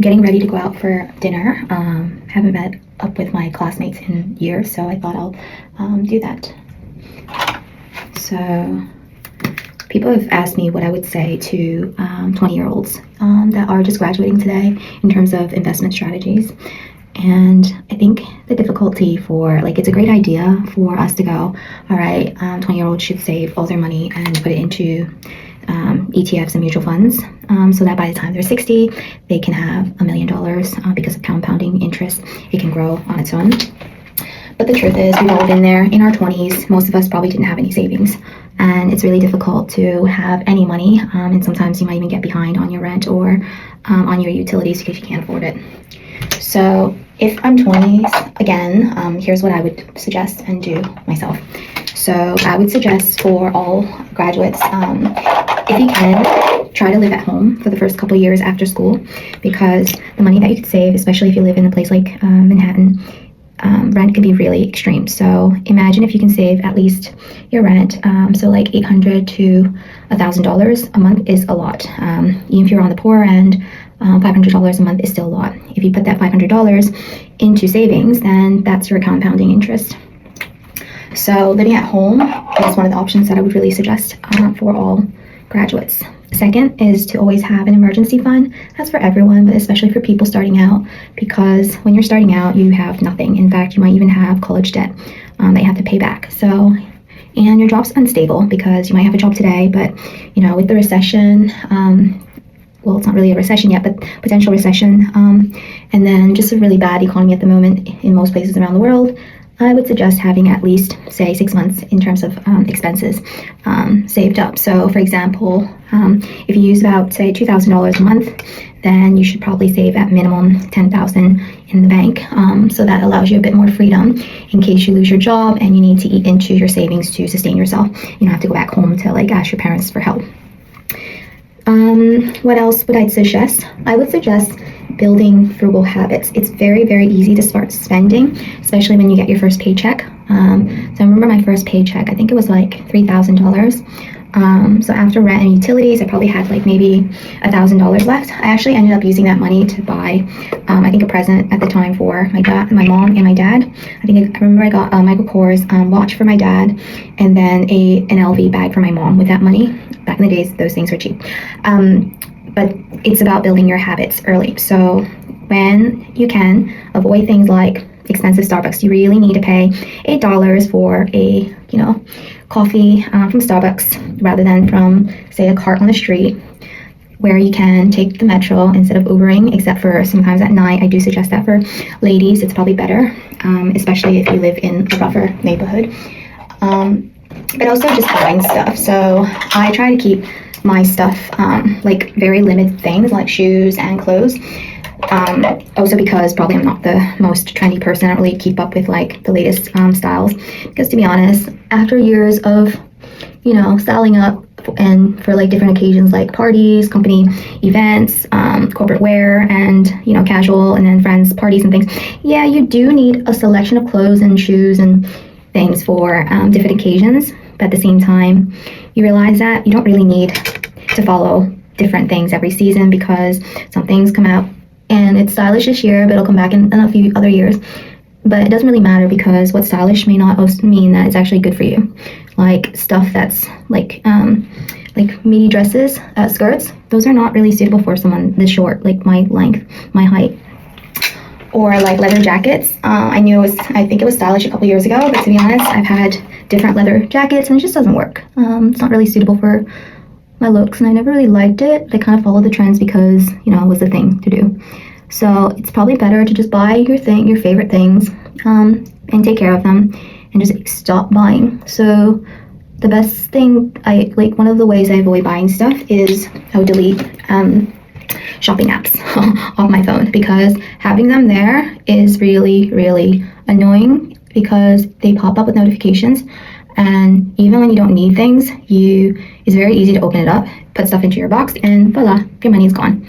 getting ready to go out for dinner. Haven't met up with my classmates in years, so I thought I'll do that. So people have asked me what I would say to 20-year-olds that are just graduating today in terms of investment strategies. And I think the difficulty for, like, it's a great idea for us to go, all right, 20-year-olds should save all their money and put it into ETFs and mutual funds, so that by the time they're 60, they can have $1 million because of compounding interest. It can grow on its own. But the truth is, we've all been there in our 20s. Most of us probably didn't have any savings, and it's really difficult to have any money, and sometimes you might even get behind on your rent or on your utilities because you can't afford it. So if I'm 20s again, here's what I would suggest and do myself. So I would suggest for all graduates, if you can, try to live at home for the first couple years after school, because the money that you could save, especially if you live in a place like Manhattan, rent can be really extreme. So imagine if you can save at least your rent. So like $800 to $1,000 a month is a lot. Even if you're on the poor end, $500 a month is still a lot. If you put that $500 into savings, then that's your compounding interest. So living at home is one of the options that I would really suggest for all graduates. Second is to always have an emergency fund. That's for everyone, but especially for people starting out, because when you're starting out, you have nothing. In fact, you might even have college debt that you have to pay back. So, and your job's unstable because you might have a job today, but with the recession, well, it's not really a recession yet, but potential recession, and then just a really bad economy at the moment in most places around the world, I would suggest having at least, say, 6 months in terms of expenses saved up. So, for example, if you use about, say, $2,000 a month, then you should probably save at minimum $10,000 in the bank. So that allows you a bit more freedom in case you lose your job and you need to eat into your savings to sustain yourself. You don't have to go back home to ask your parents for help. What else would I suggest? I would suggest building frugal habits. It's very, very easy to start spending, especially when you get your first paycheck. So I remember my first paycheck, I think it was like $3,000. So after rent and utilities, I probably had like maybe $1,000 left. I actually ended up using that money to buy, I think, a present at the time for my mom, and my dad. I remember I got a Michael Kors watch for my dad, and then an LV bag for my mom with that money. Back in the days, those things were cheap. But it's about building your habits early. So when you can, avoid things like expensive Starbucks. You really need to pay $8 for a coffee from Starbucks rather than from, say, a cart on the street, where you can take the metro instead of Ubering, except for sometimes at night. I do suggest that for ladies. It's probably better, especially if you live in a rougher neighborhood. But also just buying stuff. So I try to keep my stuff like very limited things like shoes and clothes. Also because probably I'm not the most trendy person. I don't really keep up with like the latest styles, because to be honest, after years of styling up and for like different occasions like parties, company events, corporate wear, and casual, and then friends parties and things, yeah, you do need a selection of clothes and shoes and things for different occasions. But at the same time, you realize that you don't really need to follow different things every season, because some things come out and it's stylish this year, but it'll come back in a few other years. But it doesn't really matter, because what's stylish may not mean that it's actually good for you. Like stuff that's like midi dresses, skirts, those are not really suitable for someone this short, like my length, my height. Or like leather jackets. I think it was stylish a couple years ago, but to be honest, I've had different leather jackets and it just doesn't work. It's not really suitable for my looks, and I never really liked it. I kind of followed the trends because, it was the thing to do. So it's probably better to just buy your favorite things, and take care of them, and just stop buying. So the best thing, one of the ways I avoid buying stuff is I would delete shopping apps off my phone, because having them there is really, really annoying, because they pop up with notifications, and even when you don't need things, it's very easy to open it up, put stuff into your box, and voila, your money's gone.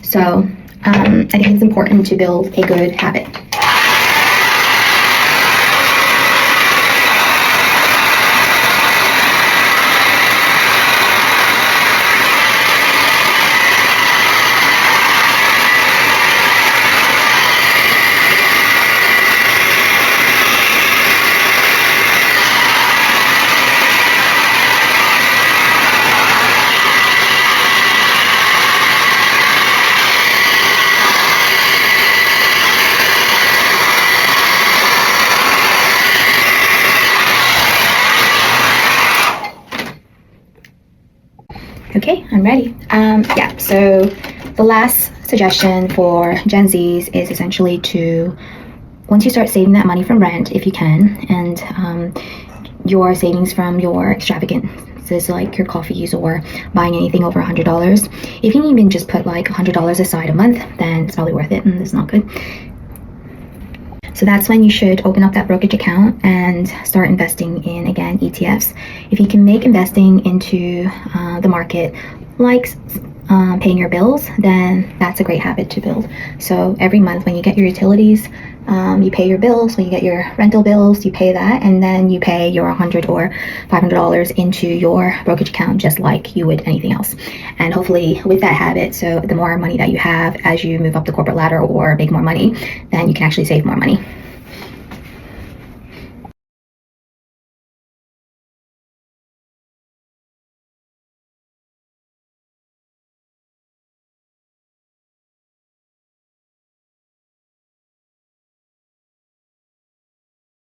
So I think it's important to build a good habit. ready. Yeah, so the last suggestion for Gen Zs is essentially to, once you start saving that money from rent, if you can, and your savings from your extravagances like your coffees or buying anything over $100, if you can even just put like $100 aside a month, then it's probably worth it, and it's not good. So that's when you should open up that brokerage account and start investing in, again, ETFs. If you can make investing into the market like paying your bills, then that's a great habit to build. So every month when you get your utilities, you pay your bills. When you get your rental bills, you pay that, and then you pay your $100 or $500 into your brokerage account just like you would anything else. And hopefully with that habit, so the more money that you have as you move up the corporate ladder or make more money, then you can actually save more money.